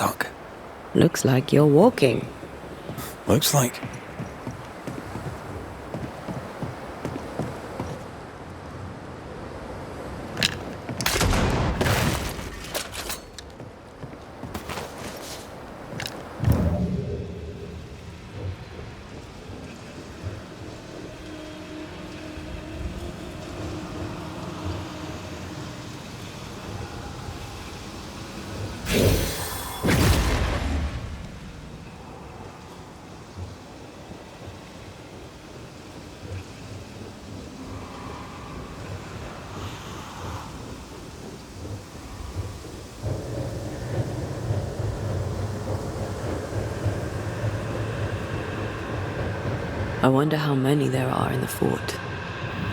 stuck. Looks like you're walking. Looks like. I wonder how many there are in the fort.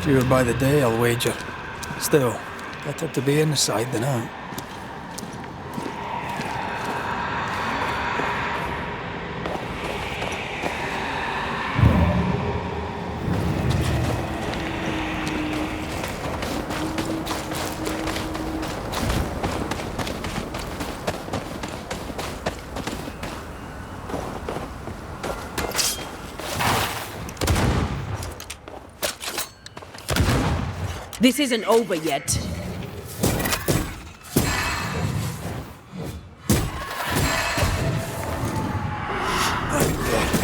Fewer by the day, I'll wager. Still, better to be inside than out. This isn't over yet.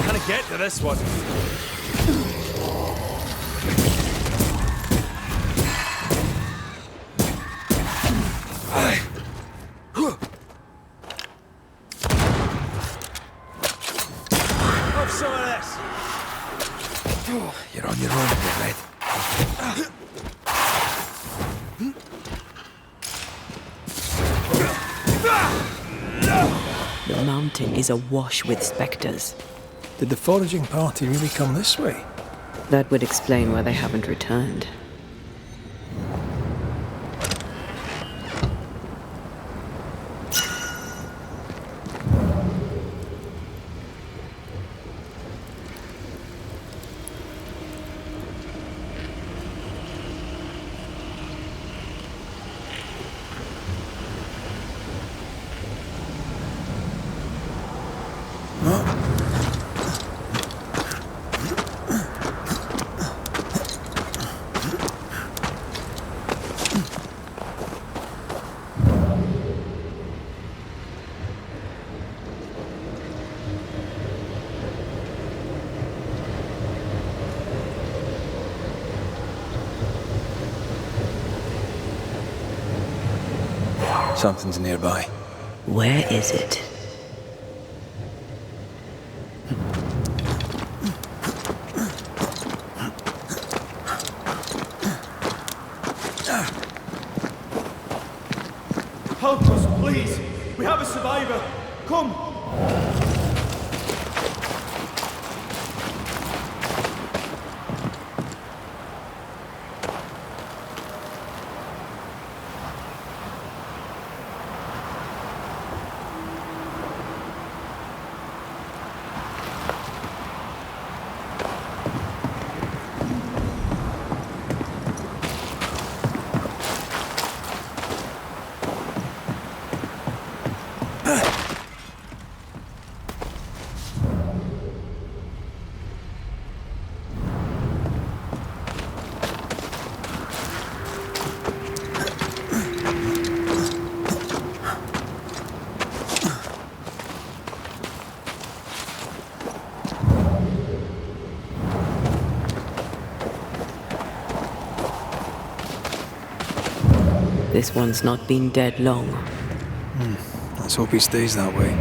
Can I get to this one? Have some of this. Oh, you're on your own, Red. The mountain is awash with specters. Did the foraging party really come this way? That would explain why they haven't returned. Something's nearby. Where is it? Help us, please. We have a survivor. Come. This one's not been dead long. Let's hope he stays that way.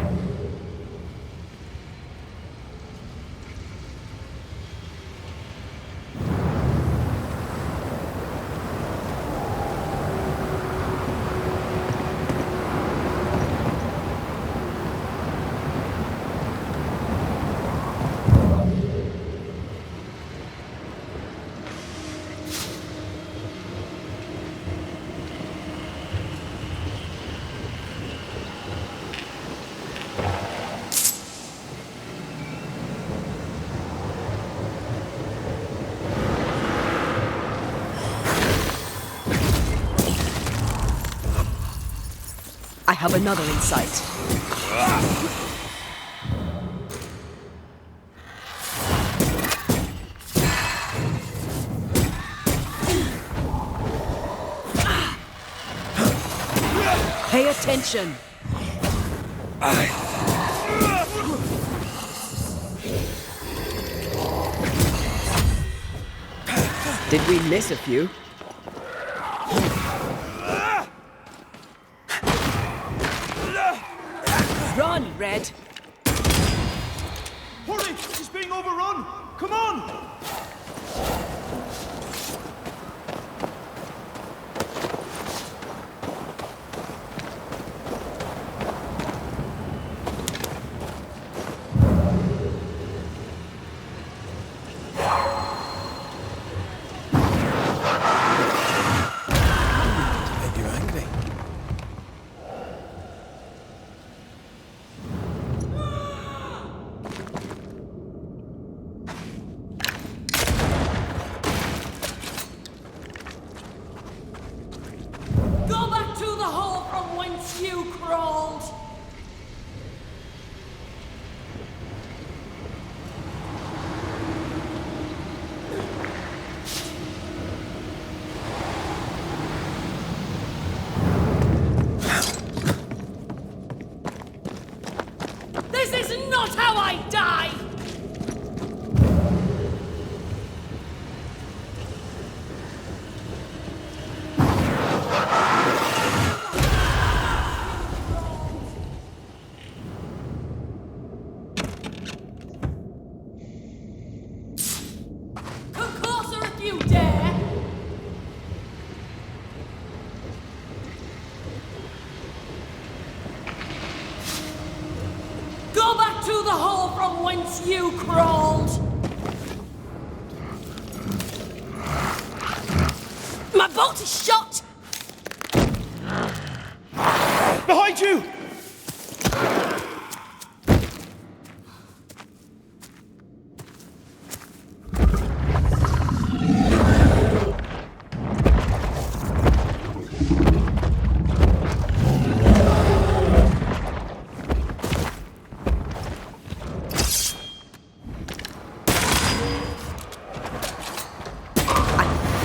I have another in sight. Pay attention! Did we miss a few? Run, Red! Hurry! He's being overrun! Come on! Make you angry. Go back to the hole from whence you crawled! This is not how I die! Come closer if you dare! Go back to the hole from whence you crawled! My bolt is shot! Behind you!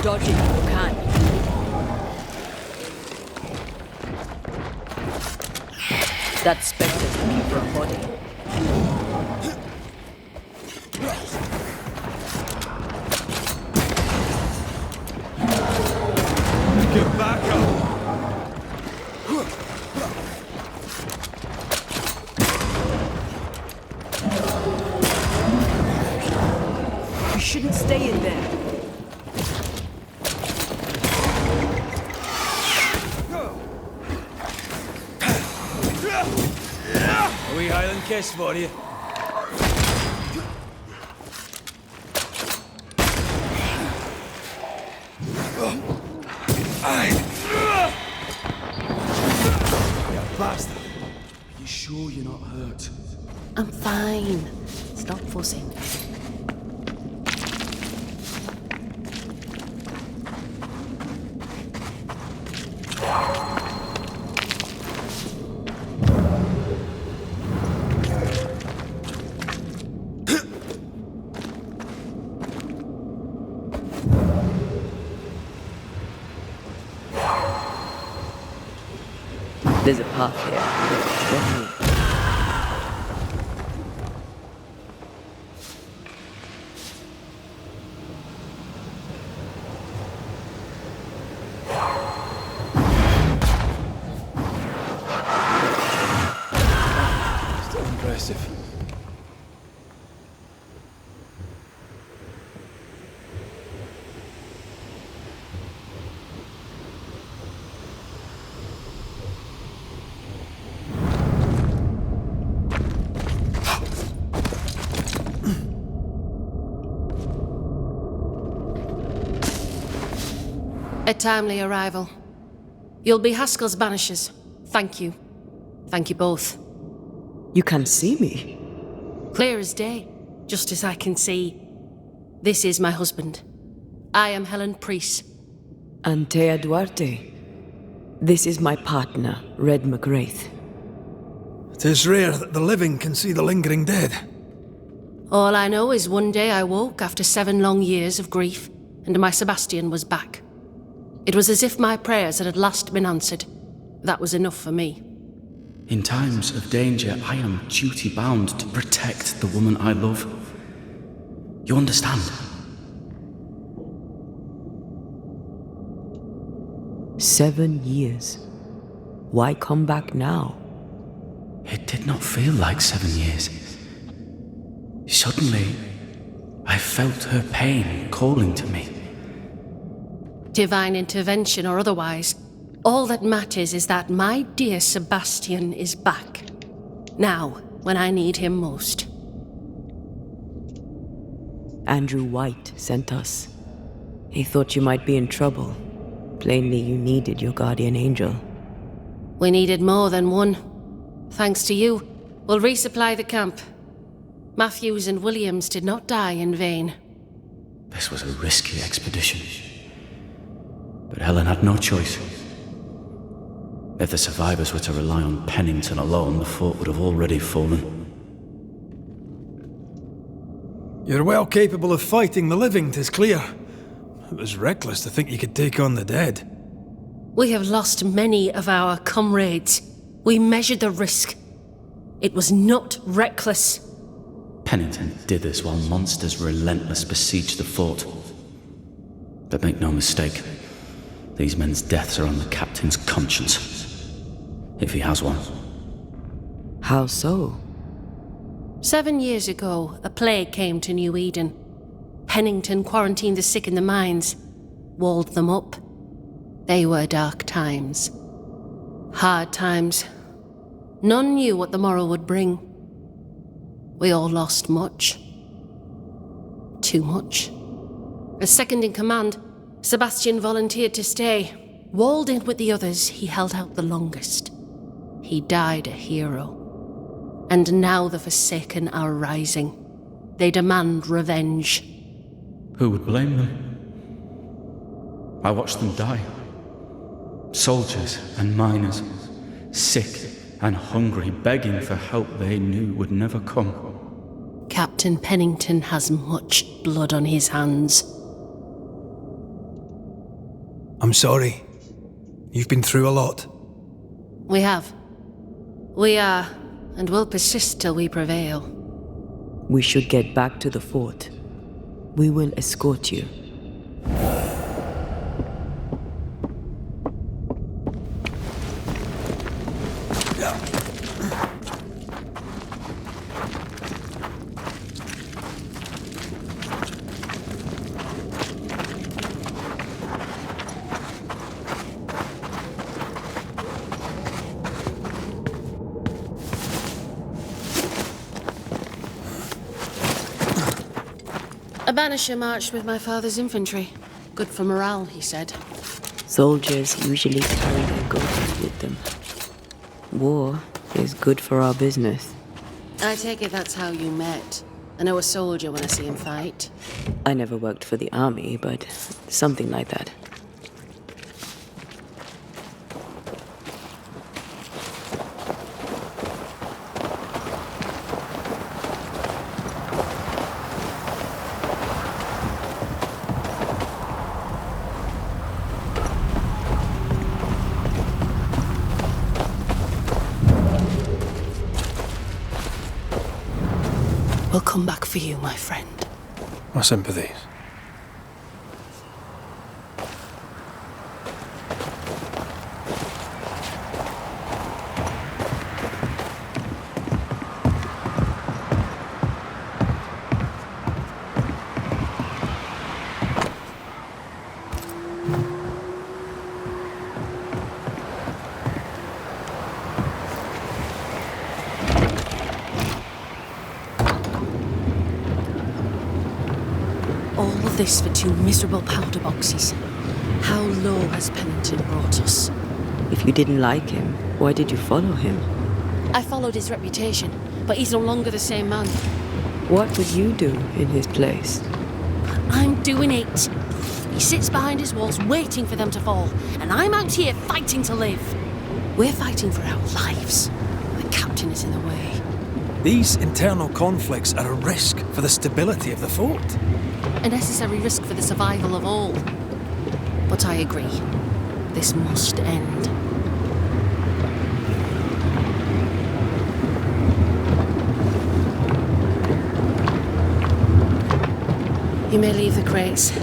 Dodge it if you can. That Spectre's looking for a body. Get back up! You shouldn't stay in there. A wee Highland kiss for you. You bastard! Are you sure you're not hurt? I'm fine. Stop fussing. There's a path here. Let me. Still impressive. A timely arrival. You'll be Haskell's Banishers. Thank you. Thank you both. You can see me. Clear as day, just as I can see. This is my husband. I am Helen Priest. Antea Duarte. This is my partner, Red McGrath. 'Tis rare that the living can see the lingering dead. All I know is one day I woke after 7 long years of grief, and my Sebastian was back. It was as if my prayers had at last been answered. That was enough for me. In times of danger, I am duty-bound to protect the woman I love. You understand? 7 years. Why come back now? It did not feel like 7 years. Suddenly, I felt her pain calling to me. Divine intervention or otherwise, all that matters is that my dear Sebastian is back. Now, when I need him most. Andrew White sent us. He thought you might be in trouble. Plainly, you needed your guardian angel. We needed more than one. Thanks to you, we'll resupply the camp. Matthews and Williams did not die in vain. This was a risky expedition. But Helen had no choice. If the survivors were to rely on Pennington alone, the fort would have already fallen. You're well capable of fighting the living, 'tis clear. It was reckless to think you could take on the dead. We have lost many of our comrades. We measured the risk. It was not reckless. Pennington did this while monsters relentless besieged the fort. But make no mistake, these men's deaths are on the captain's conscience. If he has one. How so? 7 years ago, a plague came to New Eden. Pennington quarantined the sick in the mines, walled them up. They were dark times. Hard times. None knew what the morrow would bring. We all lost much. Too much. As second in command, Sebastian volunteered to stay. Walled in with the others, he held out the longest. He died a hero. And now the Forsaken are rising. They demand revenge. Who would blame them? I watched them die. Soldiers and miners, sick and hungry, begging for help they knew would never come. Captain Pennington has much blood on his hands. I'm sorry. You've been through a lot. We have. We are, and will persist till we prevail. We should get back to the fort. We will escort you. A Banisher marched with my father's infantry. Good for morale, he said. Soldiers usually carry their goatees with them. War is good for our business. I take it that's how you met. I know a soldier when I see him fight. I never worked for the army, but something like that. We'll come back for you, my friend. My sympathies. All of this for 2 miserable powder boxes. How low has Pennington brought us? If you didn't like him, why did you follow him? I followed his reputation, but he's no longer the same man. What would you do in his place? I'm doing it. He sits behind his walls waiting for them to fall, and I'm out here fighting to live. We're fighting for our lives. The captain is in the way. These internal conflicts are a risk for the stability of the fort. A necessary risk for the survival of all. But I agree. This must end. You may leave the crates.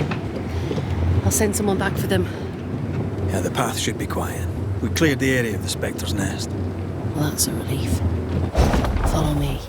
I'll send someone back for them. Yeah, the path should be quiet. We cleared the area of the Spectre's nest. Well, that's a relief. Follow me.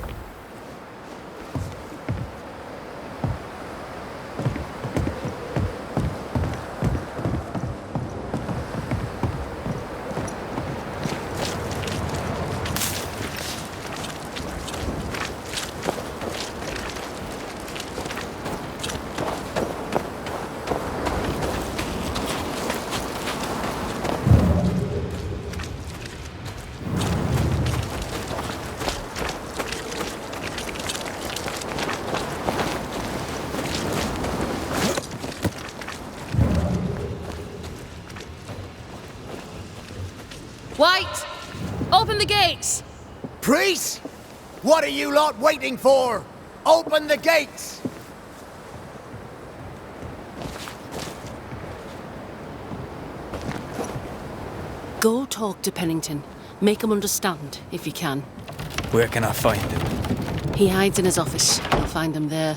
White! Open the gates! Priest! What are you lot waiting for? Open the gates! Go talk to Pennington. Make him understand, if you can. Where can I find him? He hides in his office. You'll find him there.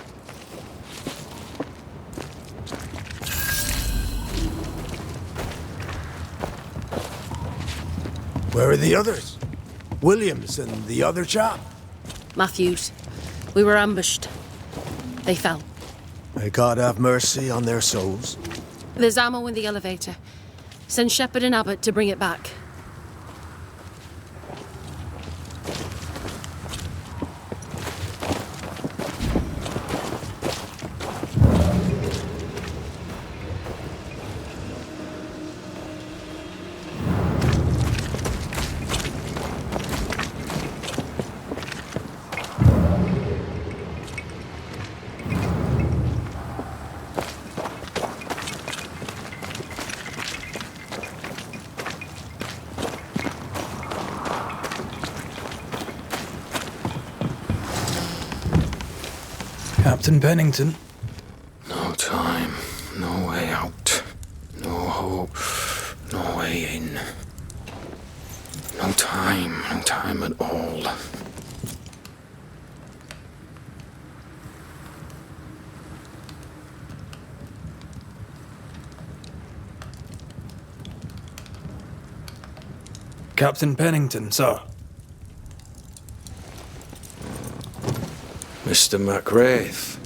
Where are the others? Williams and the other chap? Matthews. We were ambushed. They fell. May God have mercy on their souls. There's ammo in the elevator. Send Shepard and Abbott to bring it back. Captain Pennington. No time, no way out, no hope, no way in. No time at all. Captain Pennington, sir. Mr. McWraith,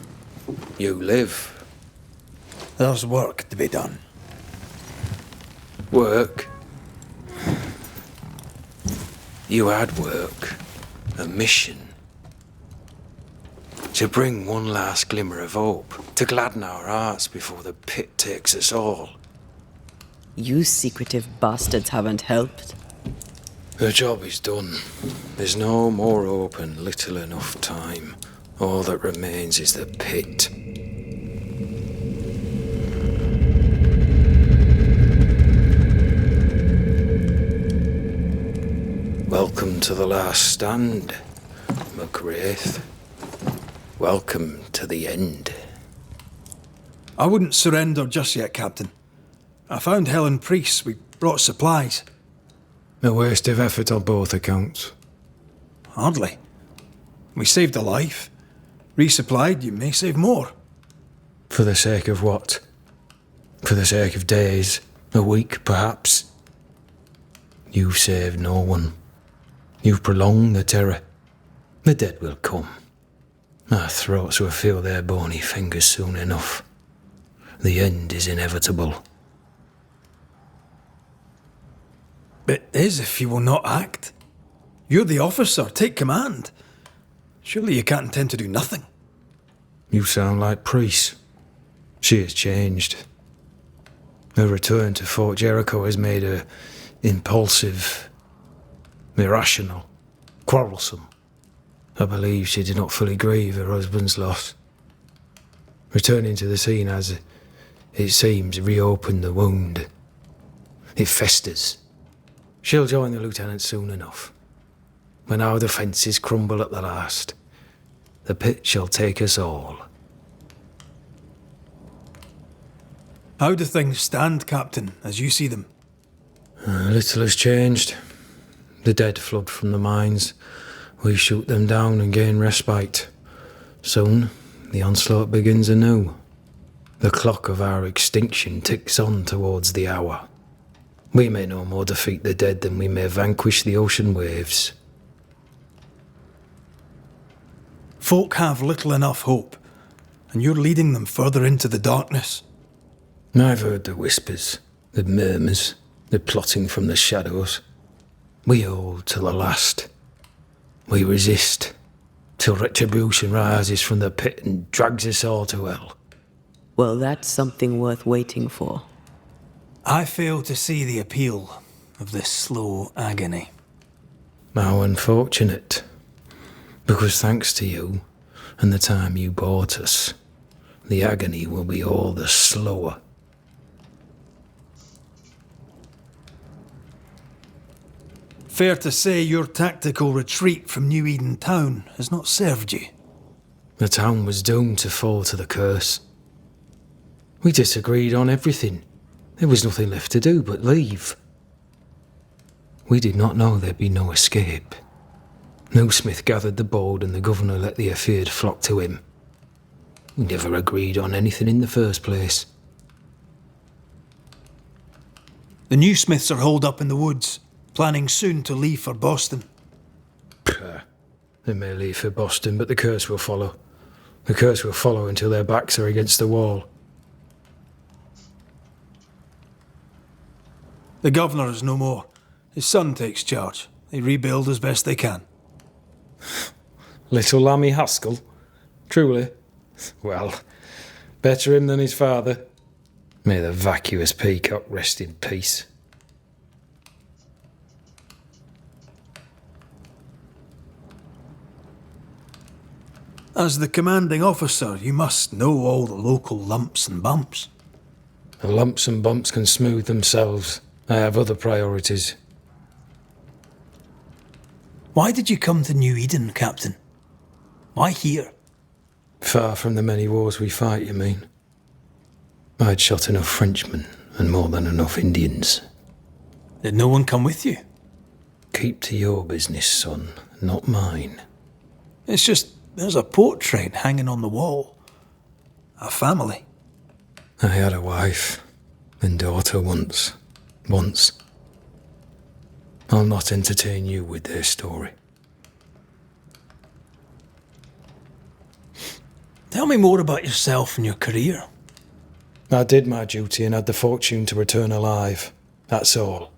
you live. There's work to be done. Work? You had work. A mission. To bring one last glimmer of hope. To gladden our hearts before the pit takes us all. You secretive bastards haven't helped. The job is done. There's no more hope and little enough time. All that remains is the pit. Welcome to the last stand, McWraith. Welcome to the end. I wouldn't surrender just yet, Captain. I found Helen Priest. We brought supplies. A waste of effort on both accounts. Hardly. We saved a life. Resupplied, you may save more. For the sake of what? For the sake of days, a week perhaps? You've saved no one. You've prolonged the terror. The dead will come. Our throats will feel their bony fingers soon enough. The end is inevitable. It is if you will not act. You're the officer, take command. Surely you can't intend to do nothing. You sound like Priest. She has changed. Her return to Fort Jericho has made her impulsive, irrational, quarrelsome. I believe she did not fully grieve her husband's loss. Returning to the scene has, it seems, reopened the wound. It festers. She'll join the lieutenant soon enough. when our defences crumble at the last, the pit shall take us all. How do things stand, Captain, as you see them? Little has changed. The dead flood from the mines. We shoot them down and gain respite. Soon, the onslaught begins anew. The clock of our extinction ticks on towards the hour. We may no more defeat the dead than we may vanquish the ocean waves. Folk have little enough hope, and you're leading them further into the darkness. I've heard the whispers, the murmurs, the plotting from the shadows. We hold till the last. We resist, till retribution rises from the pit and drags us all to hell. Well, that's something worth waiting for. I fail to see the appeal of this slow agony. How unfortunate. Because thanks to you, and the time you bought us, the agony will be all the slower. Fair to say your tactical retreat from New Eden Town has not served you. The town was doomed to fall to the curse. We disagreed on everything. There was nothing left to do but leave. We did not know there'd be no escape. No Smith gathered the bold and the governor let the affair flock to him. We never agreed on anything in the first place. The new Smiths are holed up in the woods, planning soon to leave for Boston. They may leave for Boston, but the curse will follow. The curse will follow until their backs are against the wall. The governor is no more. His son takes charge. They rebuild as best they can. Little Lammy Haskell? Truly? Well, better him than his father. May the vacuous peacock rest in peace. As the commanding officer, you must know all the local lumps and bumps. The lumps and bumps can smooth themselves. I have other priorities. Why did you come to New Eden, Captain? Why here? Far from the many wars we fight, you mean? I'd shot enough Frenchmen and more than enough Indians. Did no one come with you? Keep to your business, son, not mine. It's just, there's a portrait hanging on the wall. A family. I had a wife and daughter once. I'll not entertain you with their story. Tell me more about yourself and your career. I did my duty and had the fortune to return alive. That's all.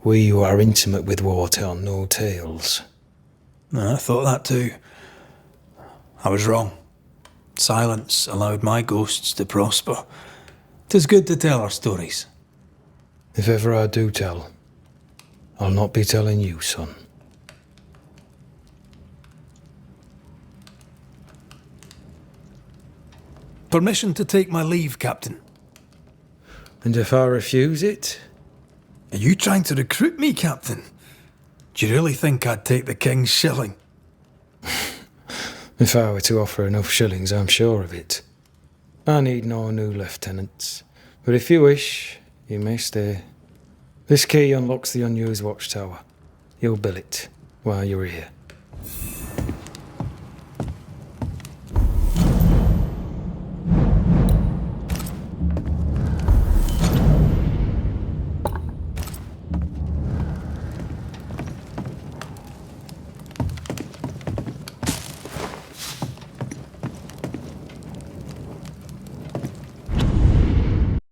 We who are intimate with war tell no tales. I thought that too. I was wrong. Silence allowed my ghosts to prosper. 'Tis good to tell our stories. If ever I do tell, I'll not be telling you, son. Permission to take my leave, Captain. And if I refuse it? Are you trying to recruit me, Captain? Do you really think I'd take the King's shilling? If I were to offer enough shillings, I'm sure of it. I need no new lieutenants. But if you wish, you may stay. This key unlocks the unused watchtower. You'll bill it while you're here.